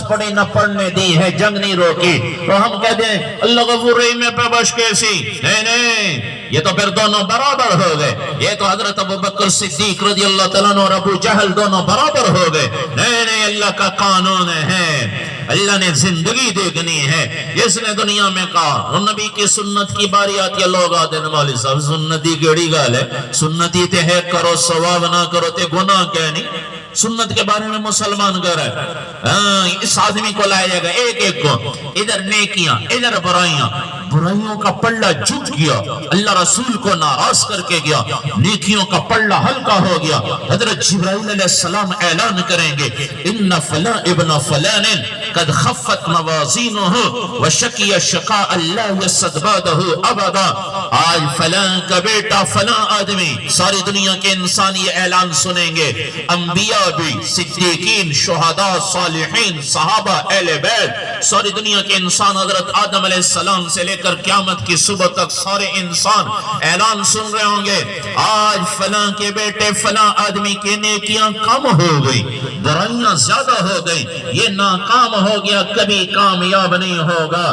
پڑی نہ پڑھنے دی ہے، جنگ نہیں روکی، تو ہم کہہ دیں اللہ غفور رحیم پہ بش کیسی؟ نہیں، یہ تو پھر دونوں برابر ہو گئے۔ یہ تو حضرت ابوبکر صدیق رضی اللہ تعالیٰ عنہ اور ابو جہل دونوں برابر ہو گئے۔ نہیں، اللہ کا قانون ہے، اللہ نے زندگی دیکھنی ہے۔ جس نے دنیا میں کہا اور نبی کی سنت کی باری آتی ہے، لوگ آتے ہیں مولوی صاحب سنتی کیڑی گال ہے، سنتی تے ہے کرو ثواب نہ کرو تے گناہ کہنی۔ سنت کے بارے میں مسلمان کہہ رہا ہے اس آدمی کو لائے جائے گا ایک ایک کو، ادھر نیکیاں ادھر برائیاں، برائیوں کا پلڑا جھک گیا، اللہ رسول کو ناراض کر کے گیا، نیکیوں کا پلڑا ہلکا ہو گیا۔ حضرت جبرائیل علیہ السلام اعلان کریں گے ان فلاں ابن فلان قد خفت موازینہ وشقی شقاء لا یسد بعدہ ابدا۔ آج فلاں کا بیٹا فلاں آدمی، ساری دنیا کے انسان یہ اعلان سنیں گے، انبیاء بھی، صدیقین، شہداء، صالحین، صحابہ، اہل بیت، ساری دنیا کے انسان حضرت آدم علیہ السلام سے لے کر قیامت کی صبح تک سارے انسان اعلان سن رہے ہوں گے آج فلاں کے بیٹے فلاں آدمی کی نیکیاں کم ہو گئی، برائیاں زیادہ ہو گئی، یہ ناکام ہو گیا، کبھی کامیاب نہیں ہوگا۔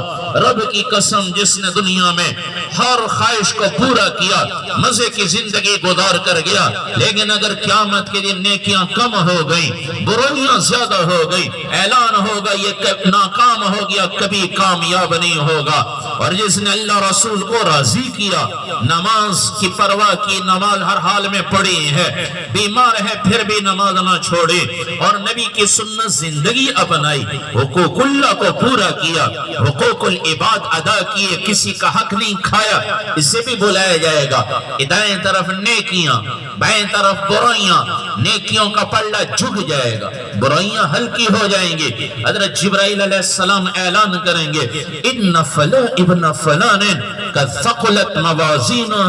رب کی قسم جس نے دنیا میں ہر خواہش کو پورا کیا، مزے کی زندگی گزار کر گیا، لیکن اگر قیامت کے دن نیکیاں کم ہو گئی، برائیاں زیادہ ہو گئی، اعلان ہوگا یہ ناکام ہو گیا، کبھی کامیاب نہیں ہوگا۔ اور جس نے اللہ رسول کو راضی کیا، نماز کی پرواہ کی، نماز ہر حال میں پڑھی ہے، بیمار ہے پھر بھی نماز نہ چھوڑی، اور نبی کی سنت زندگی اپنائی، حقوق اللہ کو پورا کیا، حقوق العباد ادا کیے، کسی کا حق نہیں کھایا، اس سے بھی بلایا جائے گا۔ دائیں طرف نیکیاں، بائیں طرف برائیاں، نیکیوں کا پلڑا جھک جائے گا، برائیاں ہلکی ہو جائیں گی۔ حضرت جبرائیل علیہ السلام اعلان کریں گے ان فلاں ابن فلان قد ثقلت موازینہ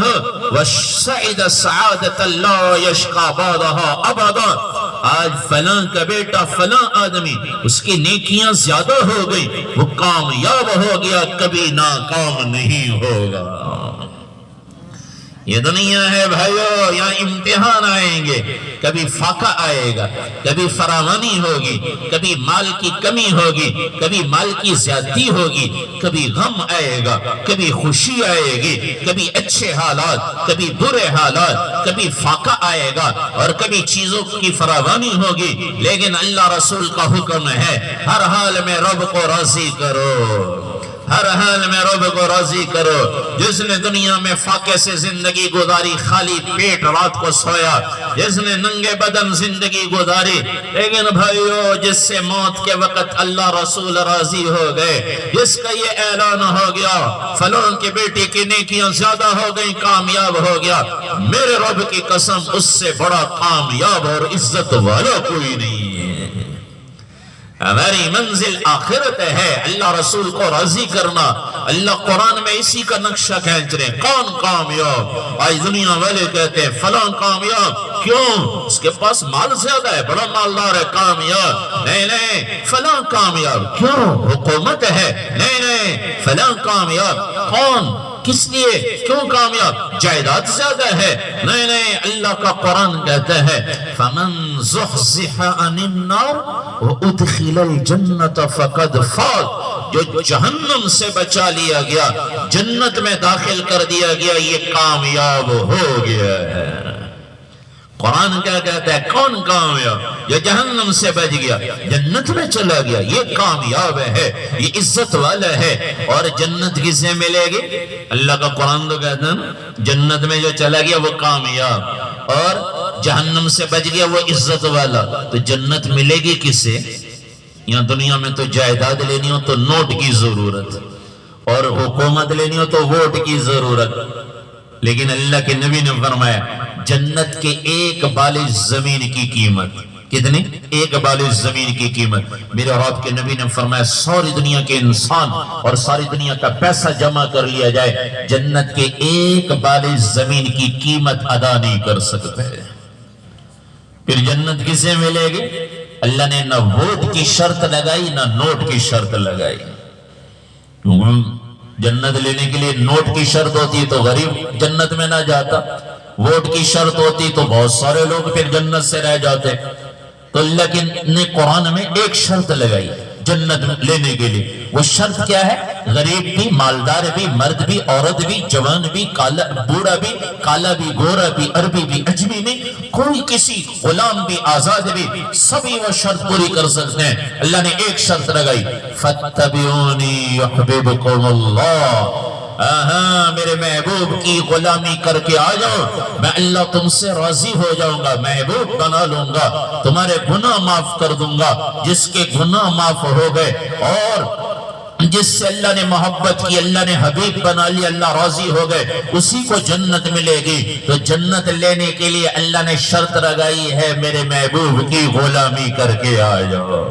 وسعد سعادت لا یشقی بعدہا ابدا۔ آج فلاں کا بیٹا فلاں آدمی، اس کی نیکیاں زیادہ ہو گئی، وہ کامیاب ہو گیا، کبھی ناکام نہیں ہوگا۔ یہ دنیا ہے بھائیو، یہاں امتحان آئیں گے، کبھی فاقہ آئے گا، کبھی فراوانی ہوگی، کبھی مال کی کمی ہوگی، کبھی مال کی زیادتی ہوگی، کبھی غم آئے گا، کبھی خوشی آئے گی، کبھی اچھے حالات، کبھی برے حالات، کبھی فاقہ آئے گا، اور کبھی چیزوں کی فراوانی ہوگی، لیکن اللہ رسول کا حکم ہے ہر حال میں رب کو راضی کرو، ہر حال میں رب کو راضی کرو۔ جس نے دنیا میں فاقے سے زندگی گزاری، خالی پیٹ رات کو سویا، جس نے ننگے بدن زندگی گزاری، لیکن بھائیو جس سے موت کے وقت اللہ رسول راضی ہو گئے، جس کا یہ اعلان ہو گیا فلاں کے بیٹے کی نیکیاں زیادہ ہو گئی، کامیاب ہو گیا، میرے رب کی قسم اس سے بڑا کامیاب اور عزت والا کوئی نہیں ہے۔ ہماری منزل آخرت ہے، اللہ رسول کو راضی کرنا۔ اللہ قرآن میں اسی کا نقشہ کھینچ رہے ہیں، کون کامیاب؟ آج دنیا والے کہتے ہیں فلاں کامیاب، کیوں؟ اس کے پاس مال زیادہ ہے، بڑا مالدار ہے، کامیاب۔ نہیں، فلاں کامیاب، کیوں؟ حکومت ہے۔ نہیں، فلاں کامیاب، کون؟ کس لیے؟ کیوں کامیاب؟ جائیداد زیادہ ہے۔ نہیں، اللہ کا قرآن کہتا ہے فَمَنْ زُحْزِحَ عَنِ النَّارِ وَأُدْخِلَ الْجَنَّةَ فَقَدْ فَازَ۔ جو جہنم سے بچا لیا گیا، جنت میں داخل کر دیا گیا، یہ کامیاب ہو گیا ہے۔ قرآن کیا کہتا ہے؟ کون کامیاب؟ جو جہنم سے بچ گیا، جنت میں چلا گیا، یہ کامیاب ہے، یہ عزت والا ہے۔ اور جنت کسے ملے گی؟ اللہ کا قرآن تو کہتا ہے نا جنت میں جو چلا گیا وہ کامیاب، اور جہنم سے بچ گیا وہ عزت والا۔ تو جنت ملے گی کسے؟ یہاں دنیا میں تو جائیداد لینی ہو تو نوٹ کی ضرورت، اور حکومت لینی ہو تو ووٹ کی ضرورت، لیکن اللہ کے نبی نے فرمایا جنت کے ایک بالش زمین کی قیمت، کتنی؟ ایک بالش زمین کی قیمت۔ میرے رب کے نبی نے فرمایا ساری دنیا کے انسان اور ساری دنیا کا پیسہ جمع کر لیا جائے، جنت کے ایک بالش زمین کی قیمت ادا نہیں کر سکتے۔ پھر جنت کسے ملے گی؟ اللہ نے نہ ووٹ کی شرط لگائی نہ نوٹ کی شرط لگائی۔ جنت لینے کے لیے نوٹ کی شرط ہوتی تو غریب جنت میں نہ جاتا، ووٹ کی شرط ہوتی تو بہت سارے لوگ پھر جنت سے رہ جاتے۔ تو اللہ نے قرآن میں ایک شرط لگائی، جنت لینے کے لیے۔ وہ شرط کیا ہے؟ غریب بھی، مالدار بھی، مرد بھی، عورت بھی، جوان بھی، بوڑھا بھی، کالا بھی، گورا بھی، عربی بھی، اجمی بھی، کوئی کسی، غلام بھی، آزاد بھی، سبھی وہ شرط پوری کر سکتے ہیں۔ اللہ نے ایک شرط لگائی، فَاتَّبِعُونِي يُحْبِبْكُمُ اللَّهُ، میرے محبوب کی غلامی کر کے آ جاؤ، میں اللہ تم سے راضی ہو جاؤں گا، محبوب بنا لوں گا، تمہارے گناہ معاف کر دوں گا۔ جس کے گناہ معاف ہو گئے اور جس سے اللہ نے محبت کی، اللہ نے حبیب بنا لی، اللہ راضی ہو گئے، اسی کو جنت ملے گی۔ تو جنت لینے کے لیے اللہ نے شرط لگائی ہے، میرے محبوب کی غلامی کر کے آ جاؤ،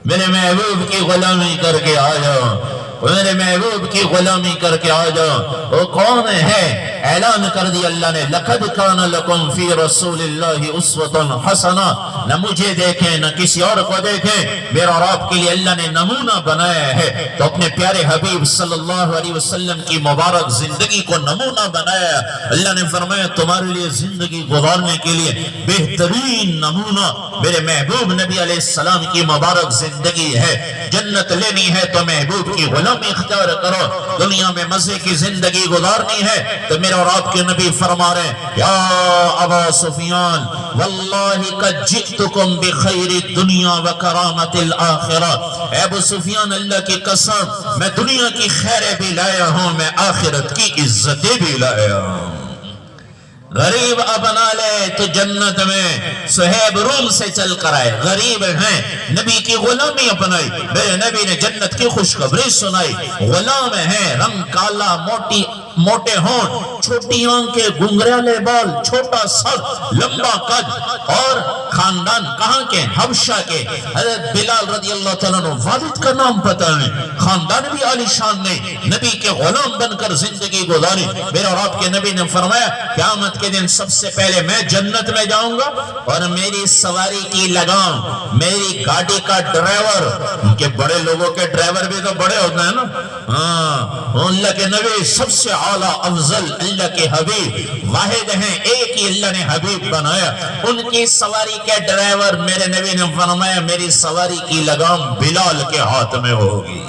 میرے محبوب کی غلامی کر کے آ جاؤ، میرے محبوب کی غلامی کر کے آ جاؤ۔ وہ کون ہے؟ اعلان کر دیا اللہ نے، لَقَدْ كَانَ لَكُمْ فِي رَسُولِ اللَّهِ أُسْوَةٌ حَسَنَةٌ، نہ مجھے دیکھیں نہ کسی اور کو دیکھیں، میرا اور آپ کے لیے اللہ نے نمونہ بنایا ہے۔ تو اپنے پیارے حبیب صلی اللہ علیہ وسلم کی مبارک زندگی کو نمونہ بنایا۔ اللہ نے فرمایا تمہارے لیے زندگی گزارنے کے لیے بہترین نمونہ میرے محبوب نبی علیہ السلام کی مبارک زندگی ہے۔ جنت لینی ہے تو محبوب کی غلامی اختیار کرو، دنیا میں مزے کی زندگی گزارنی ہے تو میرے اور آپ کے نبی فرما رہے ہیں، یا ابا سفیان واللہ قد جئتکم بخیر الدنیا وکرامت الآخرہ، اے ابو سفیان اللہ کی قسم میں دنیا کی خیریں بھی لایا ہوں، میں آخرت کی عزتیں بھی لایا ہوں۔ غریب اپنا لے تو جنت میں صہیب روم سے چل کر آئے، غریب ہیں، نبی کی غلامی اپنائی، میرے نبی نے جنت کی خوشخبری سنائی۔ غلام ہیں، رنگ کالا، موٹے ہون، چھوٹی آنکھیں، گنگریالے بال، چھوٹا سر، لمبا قد، اور خاندان کہاں کے؟ حبشہ کے۔ حضرت بلال رضی اللہ تعالیٰ عنہ، والد کا نام پتہ نہیں، خاندان بھی عالی شان نہیں، نبی کے غلام بن کر زندگی گزاری۔ میرے اور آپ کے نبی نے فرمایا قیامت کے دن سب سے پہلے میں جنت میں جاؤں گا اور میری سواری کی لگام، میری گاڑی کا ڈرائیور، ان کے بڑے لوگوں کے ڈرائیور بھی تو بڑے ہوتے ہیں نا، اللہ کے نبی سب سے اعلیٰ افضل اللہ کے حبیب واحد ہیں، ایک ہی اللہ نے حبیب بنایا، ان کی سواری کے ڈرائیور میرے نبی نے فرمایا میری سواری کی لگام بلال کے ہاتھ میں ہوگی۔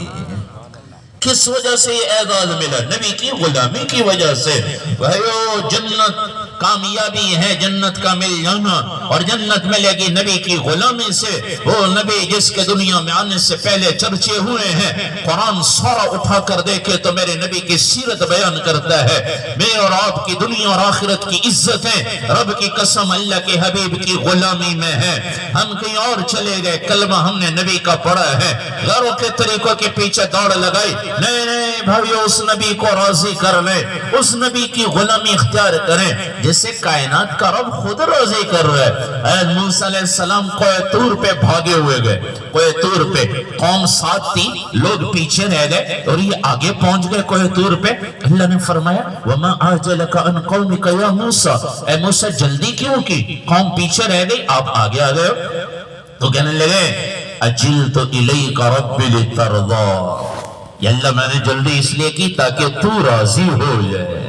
کس وجہ سے یہ اعزاز ملا؟ نبی کی غلامی کی وجہ سے۔ بھائیو جنت کامیابی ہے، جنت کا مل جانا، اور جنت ملے گی نبی کی غلامی سے۔ وہ نبی جس کے دنیا میں آنے سے پہلے چرچے ہوئے ہیں، قرآن سارا اٹھا کر دیکھے تو میرے نبی کی سیرت بیان کرتا ہے۔ میرے اور آپ کی دنیا اور آخرت کی عزتیں رب کی قسم اللہ کے حبیب کی غلامی میں ہے۔ ہم کہیں اور چلے گئے، کلمہ ہم نے نبی کا پڑھا ہے، غیروں کے طریقوں کے پیچھے دوڑ لگائی، نہیں بھائیو اس نبی کو راضی کر لیں، اس نبی کی غلامی اختیار کریں جسے کائنات کا رب خود راضی کر رہا ہے۔ حضرت موسیٰ علیہ السلام کوہ طور پہ بھاگے ہوئے گئے، کوہ طور پہ قوم ساتھ تھی، لوگ پیچھے رہ گئے اور یہ آگے پہنچ گئے کوہ طور پہ۔ اللہ نے فرمایا وَمَا أَعْجَلَكَ عَنْ قَوْمِكَ يَا مُوسَىٰ، اے موسیٰ جلدی کیوں کی؟ قوم پیچھے رہ گئی، آپ آگے آ گئے تو کہنے لگے أَجِلْتُ إِلَيْكَ رَبِّ لِتَرْضَىٰ، یا اللہ میں نے جلدی اس لیے کی تاکہ تو راضی ہو جائے،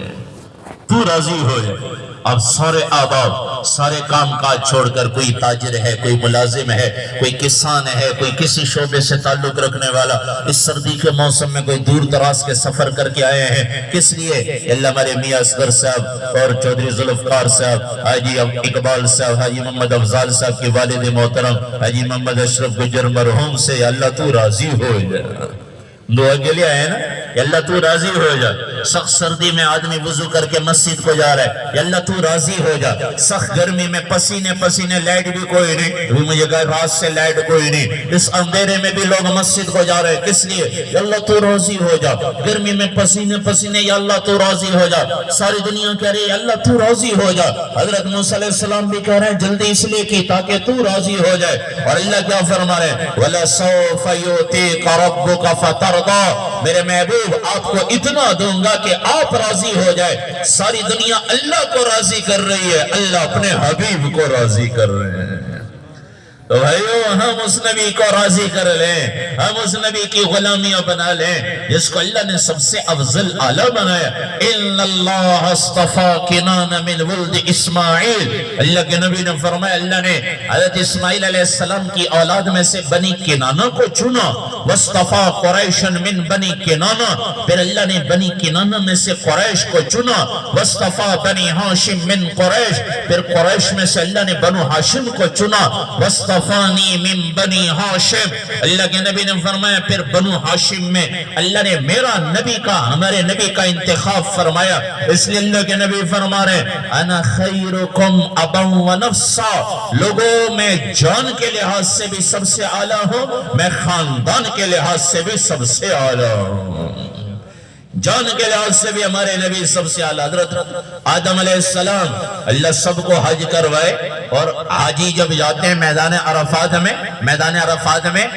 تو راضی ہو جائے۔ اب سارے آباد، سارے کام کاج چھوڑ کر، کوئی تاجر ہے، کوئی ملازم ہے، کوئی کسان ہے، کوئی کسی شعبے سے تعلق رکھنے والا، اس سردی کے موسم میں کوئی دور دراز کے سفر کر کے آئے ہیں، کس لیے؟ اللہ ہمارے میاں اصغر صاحب اور چودھری ذوالفقار صاحب، حاجی اقبال صاحب، حاجی محمد افضال صاحب کے والد محترم حاجی محمد اشرف گجر مرحوم سے اللہ تو راضی ہو جائے، دعا کے لیے آئے نا کہ اللہ تو راضی ہو جا۔ سخت سردی میں آدمی وضو کر کے مسجد کو جا رہا ہے، یا اللہ تو راضی ہو جا۔ سخت گرمی میں پسینے پسینے، لائٹ بھی کوئی نہیں، ابھی مجھے کہا رات سے لائٹ کوئی نہیں، اس اندھیرے میں بھی لوگ مسجد کو جا رہے ہیں، کس لیے؟ یا اللہ تو راضی ہو جا۔ گرمی میں پسینے پسینے، یا اللہ تو راضی ہو جا۔ ساری دنیا کہہ رہی ہے یا اللہ تو راضی ہو جا۔ حضرت موسیٰ علیہ السلام بھی کہہ رہے ہیں جلدی اس لیے کی تاکہ تو راضی ہو جائے۔ اور اللہ کیا فرما رہے ہیں وَلَسَوْفَ يُؤْتِيكَ رَبُّكَ فَتَرْضَىٰ، میرے محبوب آپ کو اتنا دوں گا کہ آپ راضی ہو جائے۔ ساری دنیا اللہ کو راضی کر رہی ہے، اللہ اپنے حبیب کو راضی کر رہے ہیں۔ تو بھائیو ہم اس نبی کو راضی کر لیں، ہم اس نبی کی غلامیاں بنا لیں جس کو اللہ نے سب سے افضل اعلیٰ بنایا۔ ان اللہ اصطفیٰ کنان من ولد اسماعیل، اللہ کے نبی نے فرمایا اللہ نے حضرت اسماعیل علیہ السلام کی اولاد میں سے بنی کنانہ کو چنا، واصطفیٰ قریشا من بنی کنانہ، پھر اللہ نے بنی کنانہ میں سے قریش کو چنا، واصطفیٰ بنی ہاشم من قریش، پھر قریش میں سے اللہ نے بنو ہاشم کو چنا، واصطفانی من بنی ہاشم، اللہ کے نبی نے فرمایا پھر بنو ہاشم میں اللہ نے میرا نبی کا، ہمارے نبی کا انتخاب فرمایا۔ اس لئے اللہ کے نبی فرما رہے انا خیرکم ابا و نفسا، لوگوں میں جان کے لحاظ سے بھی سب سے اعلیٰ ہوں، میں خاندان کے لحاظ سے بھی سب سے اعلیٰ ہوں، جان کے لحاظ سے بھی ہمارے نبی سب سے اعلیٰ۔ حضرت آدم علیہ السلام اللہ سب کو حج کروائے، اور حاجی جب جاتے ہیں میدان عرفات میں